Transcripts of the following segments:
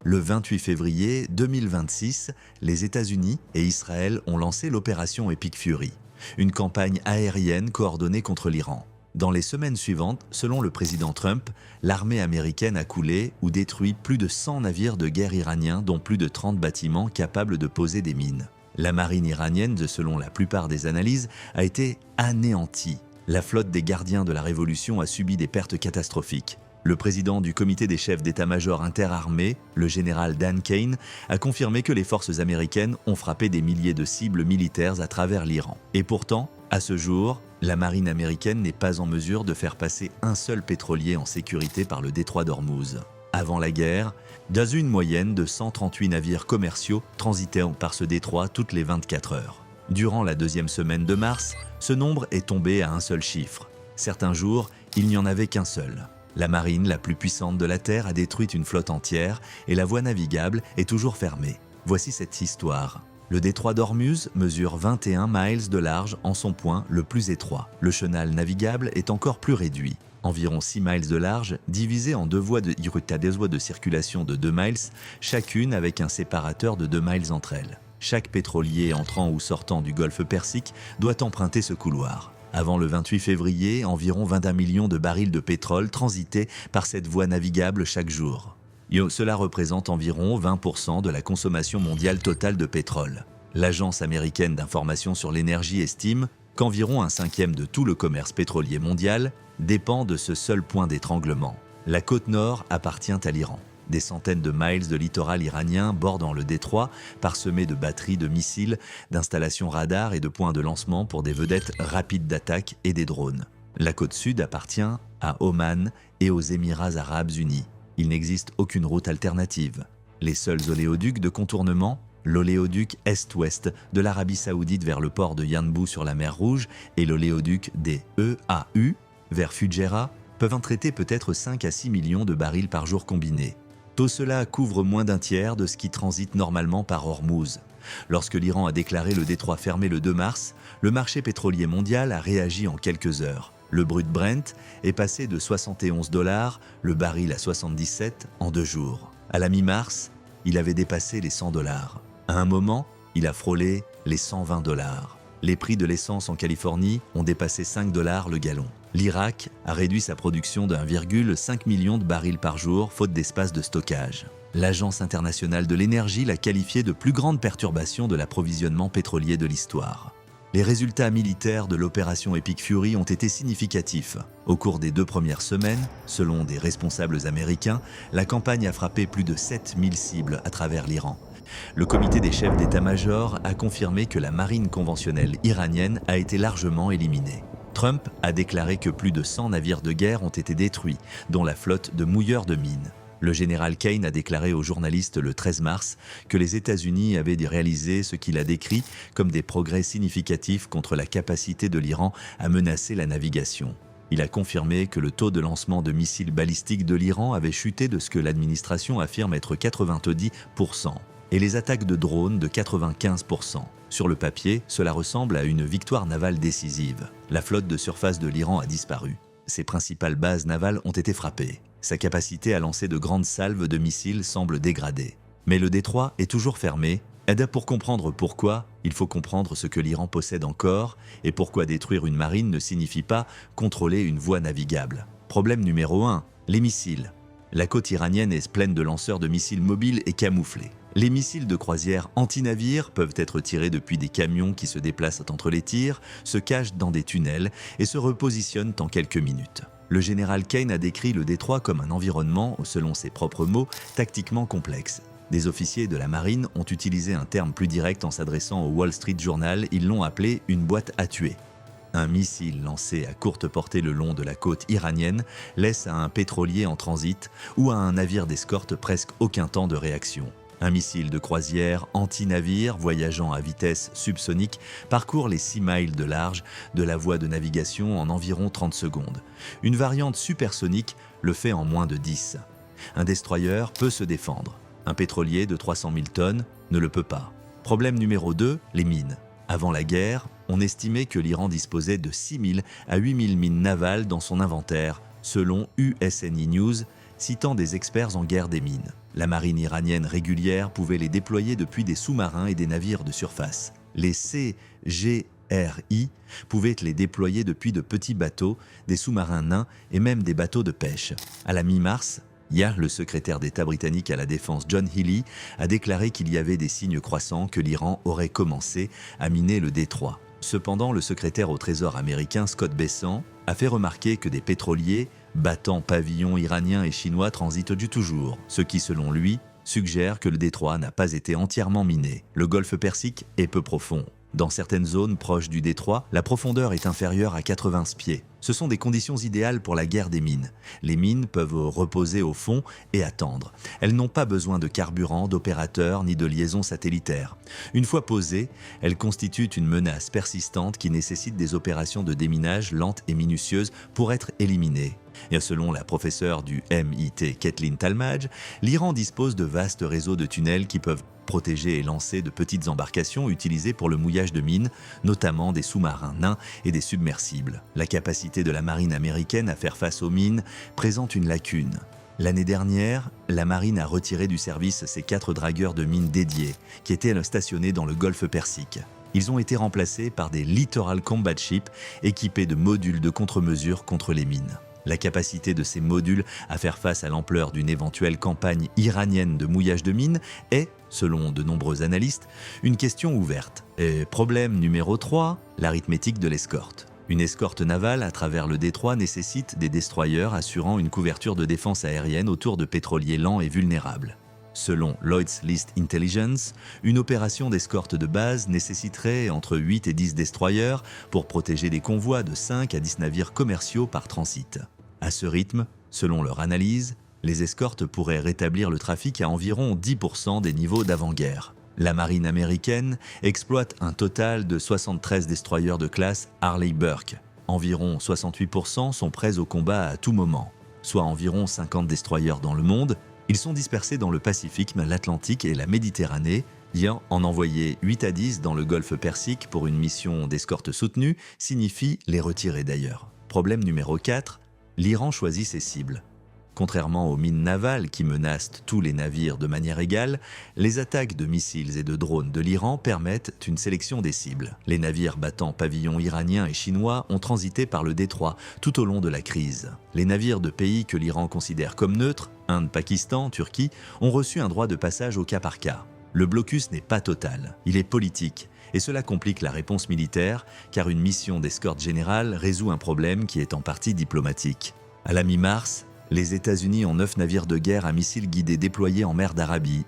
Le 28 février 2026, les États-Unis et Israël ont lancé l'opération Epic Fury, une campagne aérienne coordonnée contre l'Iran. Dans les semaines suivantes, selon le président Trump, l'armée américaine a coulé ou détruit plus de 100 navires de guerre iraniens, dont plus de 30 bâtiments capables de poser des mines. La marine iranienne, selon la plupart des analyses, a été anéantie. La flotte des gardiens de la Révolution a subi des pertes catastrophiques. Le président du comité des chefs d'état-major interarmées, le général Dan Kane, a confirmé que les forces américaines ont frappé des milliers de cibles militaires à travers l'Iran. Et pourtant, à ce jour, la marine américaine n'est pas en mesure de faire passer un seul pétrolier en sécurité par le détroit d'Ormuz. Avant la guerre, une moyenne de 138 navires commerciaux transitaient par ce détroit toutes les 24 heures. Durant la deuxième semaine de mars, ce nombre est tombé à un seul chiffre. Certains jours, il n'y en avait qu'un seul. La marine la plus puissante de la Terre a détruit une flotte entière et la voie navigable est toujours fermée. Voici cette histoire. Le détroit d'Ormuz mesure 21 miles de large en son point le plus étroit. Le chenal navigable est encore plus réduit. Environ 6 miles de large, divisé en deux voies de circulation de 2 miles, chacune avec un séparateur de 2 miles entre elles. Chaque pétrolier entrant ou sortant du golfe Persique doit emprunter ce couloir. Avant le 28 février, environ 21 millions de barils de pétrole transitaient par cette voie navigable chaque jour. Cela représente environ 20% de la consommation mondiale totale de pétrole. L'Agence américaine d'information sur l'énergie estime qu'environ un cinquième de tout le commerce pétrolier mondial dépend de ce seul point d'étranglement. La côte nord appartient à l'Iran. Des centaines de miles de littoral iranien bordant le détroit, parsemés de batteries de missiles, d'installations radars et de points de lancement pour des vedettes rapides d'attaque et des drones. La côte sud appartient à Oman et aux Émirats arabes unis. Il n'existe aucune route alternative. Les seuls oléoducs de contournement, l'oléoduc Est-Ouest de l'Arabie Saoudite vers le port de Yanbu sur la mer Rouge et l'oléoduc des EAU vers Fujairah, peuvent en traiter peut-être 5 à 6 millions de barils par jour combinés. Tout cela couvre moins d'un tiers de ce qui transite normalement par Ormuz. Lorsque l'Iran a déclaré le détroit fermé le 2 mars, le marché pétrolier mondial a réagi en quelques heures. Le brut Brent est passé de 71 $, le baril à 77 en 2 jours. À la mi-mars, il avait dépassé les 100 $. À un moment, il a frôlé les 120 $. Les prix de l'essence en Californie ont dépassé 5 $ le gallon. L'Irak a réduit sa production de 1,5 million de barils par jour, faute d'espace de stockage. L'Agence internationale de l'énergie l'a qualifié de plus grande perturbation de l'approvisionnement pétrolier de l'histoire. Les résultats militaires de l'opération Epic Fury ont été significatifs. Au cours des 2 premières semaines, selon des responsables américains, la campagne a frappé plus de 7000 cibles à travers l'Iran. Le comité des chefs d'état-major a confirmé que la marine conventionnelle iranienne a été largement éliminée. Trump a déclaré que plus de 100 navires de guerre ont été détruits, dont la flotte de mouilleurs de mines. Le général Kane a déclaré aux journalistes le 13 mars que les États-Unis avaient réalisé ce qu'il a décrit comme des progrès significatifs contre la capacité de l'Iran à menacer la navigation. Il a confirmé que le taux de lancement de missiles balistiques de l'Iran avait chuté de ce que l'administration affirme être 90%, et les attaques de drones de 95%. Sur le papier, cela ressemble à une victoire navale décisive. La flotte de surface de l'Iran a disparu. Ses principales bases navales ont été frappées. Sa capacité à lancer de grandes salves de missiles semble dégradée. Mais le détroit est toujours fermé. Pour comprendre pourquoi, il faut comprendre ce que l'Iran possède encore et pourquoi détruire une marine ne signifie pas contrôler une voie navigable. Problème numéro 1, les missiles. La côte iranienne est pleine de lanceurs de missiles mobiles et camouflés. Les missiles de croisière anti-navires peuvent être tirés depuis des camions qui se déplacent entre les tirs, se cachent dans des tunnels et se repositionnent en quelques minutes. Le général Kane a décrit le détroit comme un environnement, selon ses propres mots, tactiquement complexe. Des officiers de la marine ont utilisé un terme plus direct en s'adressant au Wall Street Journal, ils l'ont appelé une boîte à tuer. Un missile lancé à courte portée le long de la côte iranienne laisse à un pétrolier en transit ou à un navire d'escorte presque aucun temps de réaction. Un missile de croisière anti-navire voyageant à vitesse subsonique parcourt les 6 miles de large de la voie de navigation en environ 30 secondes. Une variante supersonique le fait en moins de 10. Un destroyer peut se défendre. Un pétrolier de 300 000 tonnes ne le peut pas. Problème numéro 2, les mines. Avant la guerre, on estimait que l'Iran disposait de 6 000 à 8 000 mines navales dans son inventaire, selon USNI News citant des experts en guerre des mines. La marine iranienne régulière pouvait les déployer depuis des sous-marins et des navires de surface. Les CGRI pouvaient les déployer depuis de petits bateaux, des sous-marins nains et même des bateaux de pêche. À la mi-mars, le secrétaire d'État britannique à la Défense John Healey a déclaré qu'il y avait des signes croissants que l'Iran aurait commencé à miner le détroit. Cependant, le secrétaire au Trésor américain Scott Bessent a fait remarquer que des pétroliers battant pavillons iraniens et chinois transitent du toujours, ce qui, selon lui, suggère que le détroit n'a pas été entièrement miné. Le golfe Persique est peu profond. Dans certaines zones proches du détroit, la profondeur est inférieure à 80 pieds. Ce sont des conditions idéales pour la guerre des mines. Les mines peuvent reposer au fond et attendre. Elles n'ont pas besoin de carburant, d'opérateurs ni de liaisons satellitaires. Une fois posées, elles constituent une menace persistante qui nécessite des opérations de déminage lentes et minutieuses pour être éliminées. Et selon la professeure du MIT Kathleen Talmadge, l'Iran dispose de vastes réseaux de tunnels qui peuvent protéger et lancer de petites embarcations utilisées pour le mouillage de mines, notamment des sous-marins nains et des submersibles. La capacité de la marine américaine à faire face aux mines présente une lacune. L'année dernière, la marine a retiré du service ses 4 dragueurs de mines dédiés, qui étaient stationnés dans le golfe Persique. Ils ont été remplacés par des Littoral Combat Ships équipés de modules de contre-mesure contre les mines. La capacité de ces modules à faire face à l'ampleur d'une éventuelle campagne iranienne de mouillage de mines est, selon de nombreux analystes, une question ouverte. Et problème numéro 3, l'arithmétique de l'escorte. Une escorte navale à travers le détroit nécessite des destroyers assurant une couverture de défense aérienne autour de pétroliers lents et vulnérables. Selon Lloyd's List Intelligence, une opération d'escorte de base nécessiterait entre 8 et 10 destroyers pour protéger des convois de 5 à 10 navires commerciaux par transit. À ce rythme, selon leur analyse, les escortes pourraient rétablir le trafic à environ 10% des niveaux d'avant-guerre. La marine américaine exploite un total de 73 destroyers de classe Harley Burke. Environ 68% sont prêts au combat à tout moment, soit environ 50 destroyers dans le monde. Ils sont dispersés dans le Pacifique, l'Atlantique et la Méditerranée. En envoyer 8 à 10 dans le golfe Persique pour une mission d'escorte soutenue signifie les retirer d'ailleurs. Problème numéro 4, l'Iran choisit ses cibles. Contrairement aux mines navales qui menacent tous les navires de manière égale, les attaques de missiles et de drones de l'Iran permettent une sélection des cibles. Les navires battant pavillons iraniens et chinois ont transité par le détroit tout au long de la crise. Les navires de pays que l'Iran considère comme neutres, Inde, Pakistan, Turquie, ont reçu un droit de passage au cas par cas. Le blocus n'est pas total, il est politique. Et cela complique la réponse militaire, car une mission d'escorte générale résout un problème qui est en partie diplomatique. À la mi-mars, les États-Unis ont 9 navires de guerre à missiles guidés déployés en mer d'Arabie,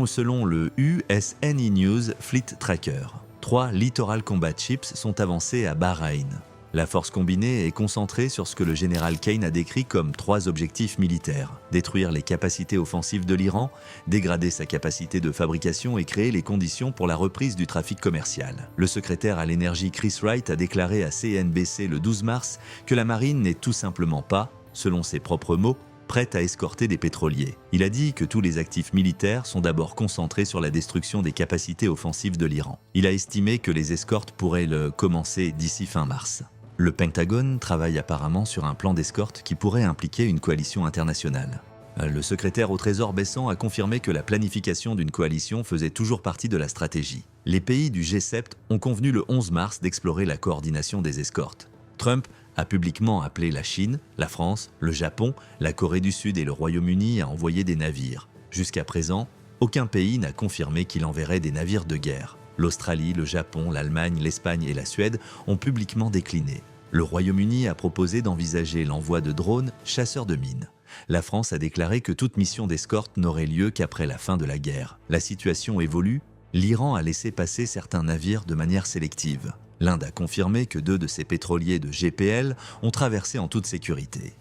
selon le USNE News Fleet Tracker. 3 Littoral Combat Ships sont avancés à Bahreïn. La force combinée est concentrée sur ce que le général Kane a décrit comme 3 objectifs militaires: détruire les capacités offensives de l'Iran, dégrader sa capacité de fabrication et créer les conditions pour la reprise du trafic commercial. Le secrétaire à l'énergie Chris Wright a déclaré à CNBC le 12 mars que la marine n'est tout simplement pas, selon ses propres mots, prête à escorter des pétroliers. Il a dit que tous les actifs militaires sont d'abord concentrés sur la destruction des capacités offensives de l'Iran. Il a estimé que les escortes pourraient commencer d'ici fin mars. Le Pentagone travaille apparemment sur un plan d'escorte qui pourrait impliquer une coalition internationale. Le secrétaire au Trésor Bessent a confirmé que la planification d'une coalition faisait toujours partie de la stratégie. Les pays du G7 ont convenu le 11 mars d'explorer la coordination des escortes. Trump a publiquement appelé la Chine, la France, le Japon, la Corée du Sud et le Royaume-Uni à envoyer des navires. Jusqu'à présent, aucun pays n'a confirmé qu'il enverrait des navires de guerre. L'Australie, le Japon, l'Allemagne, l'Espagne et la Suède ont publiquement décliné. Le Royaume-Uni a proposé d'envisager l'envoi de drones chasseurs de mines. La France a déclaré que toute mission d'escorte n'aurait lieu qu'après la fin de la guerre. La situation évolue, l'Iran a laissé passer certains navires de manière sélective. L'Inde a confirmé que 2 de ses pétroliers de GPL ont traversé en toute sécurité.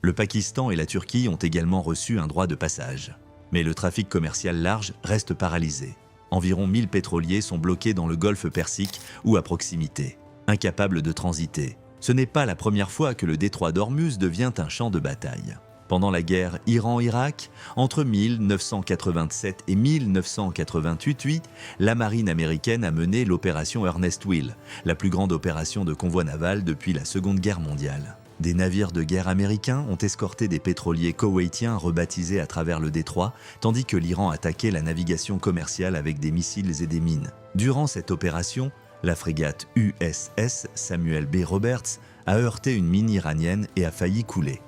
Le Pakistan et la Turquie ont également reçu un droit de passage. Mais le trafic commercial large reste paralysé. Environ 1000 pétroliers sont bloqués dans le golfe Persique ou à proximité, incapables de transiter. Ce n'est pas la première fois que le détroit d'Ormuz devient un champ de bataille. Pendant la guerre Iran-Irak, entre 1987 et 1988, la marine américaine a mené l'opération Ernest Will, la plus grande opération de convoi naval depuis la Seconde Guerre mondiale. Des navires de guerre américains ont escorté des pétroliers koweïtiens rebaptisés à travers le détroit, tandis que l'Iran attaquait la navigation commerciale avec des missiles et des mines. Durant cette opération, la frégate USS Samuel B. Roberts a heurté une mine iranienne et a failli couler.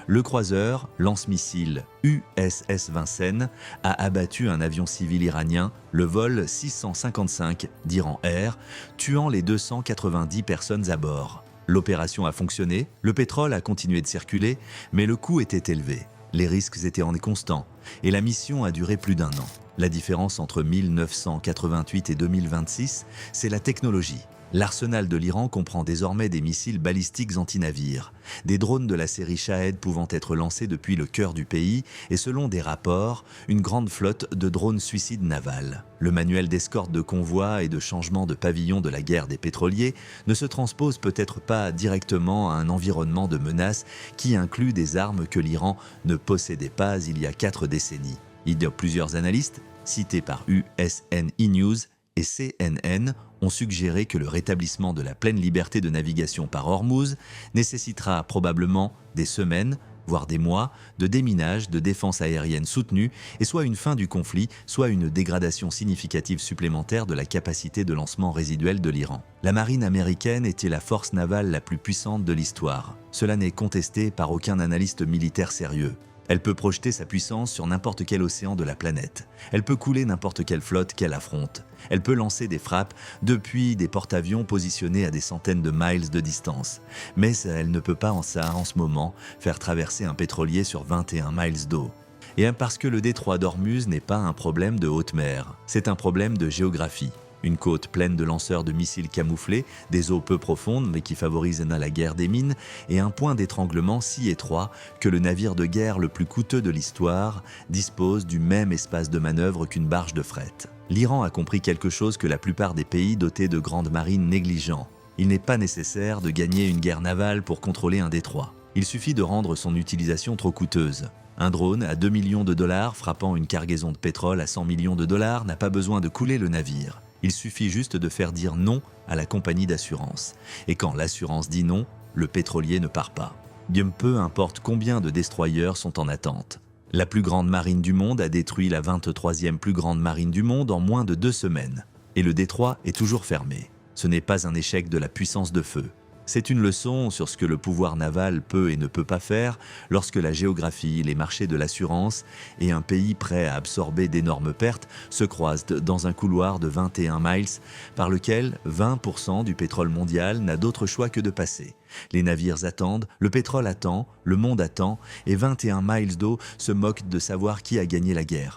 Le croiseur lance-missile USS Vincennes a abattu un avion civil iranien, le vol 655 d'Iran Air, tuant les 290 personnes à bord. L'opération a fonctionné, le pétrole a continué de circuler, mais le coût était élevé, les risques étaient constants, et la mission a duré plus d'1 an. La différence entre 1988 et 2026, c'est la technologie. L'arsenal de l'Iran comprend désormais des missiles balistiques anti-navires, des drones de la série Shahed pouvant être lancés depuis le cœur du pays et selon des rapports, une grande flotte de drones suicides navals. Le manuel d'escorte de convois et de changement de pavillon de la guerre des pétroliers ne se transpose peut-être pas directement à un environnement de menace qui inclut des armes que l'Iran ne possédait pas il y a 4 décennies. Il y a plusieurs analystes, cités par USNI News et CNN, ont suggéré que le rétablissement de la pleine liberté de navigation par Hormuz nécessitera probablement des semaines, voire des mois, de déminage, de défense aérienne soutenue et soit une fin du conflit, soit une dégradation significative supplémentaire de la capacité de lancement résiduelle de l'Iran. La marine américaine était la force navale la plus puissante de l'histoire. Cela n'est contesté par aucun analyste militaire sérieux. Elle peut projeter sa puissance sur n'importe quel océan de la planète. Elle peut couler n'importe quelle flotte qu'elle affronte. Elle peut lancer des frappes depuis des porte-avions positionnés à des centaines de miles de distance. Mais elle ne peut pas en ce moment faire traverser un pétrolier sur 21 miles d'eau. Et parce que le détroit d'Ormuz n'est pas un problème de haute mer, c'est un problème de géographie. Une côte pleine de lanceurs de missiles camouflés, des eaux peu profondes mais qui favorisent la guerre des mines, et un point d'étranglement si étroit que le navire de guerre le plus coûteux de l'histoire dispose du même espace de manœuvre qu'une barge de fret. L'Iran a compris quelque chose que la plupart des pays dotés de grandes marines négligent. Il n'est pas nécessaire de gagner une guerre navale pour contrôler un détroit. Il suffit de rendre son utilisation trop coûteuse. Un drone à 2 millions de dollars frappant une cargaison de pétrole à 100 millions de dollars n'a pas besoin de couler le navire. Il suffit juste de faire dire non à la compagnie d'assurance. Et quand l'assurance dit non, le pétrolier ne part pas. Bien peu importe combien de destroyers sont en attente. La plus grande marine du monde a détruit la 23e plus grande marine du monde en moins de 2 semaines. Et le détroit est toujours fermé. Ce n'est pas un échec de la puissance de feu. C'est une leçon sur ce que le pouvoir naval peut et ne peut pas faire lorsque la géographie, les marchés de l'assurance et un pays prêt à absorber d'énormes pertes se croisent dans un couloir de 21 miles par lequel 20% du pétrole mondial n'a d'autre choix que de passer. Les navires attendent, le pétrole attend, le monde attend et 21 miles d'eau se moquent de savoir qui a gagné la guerre.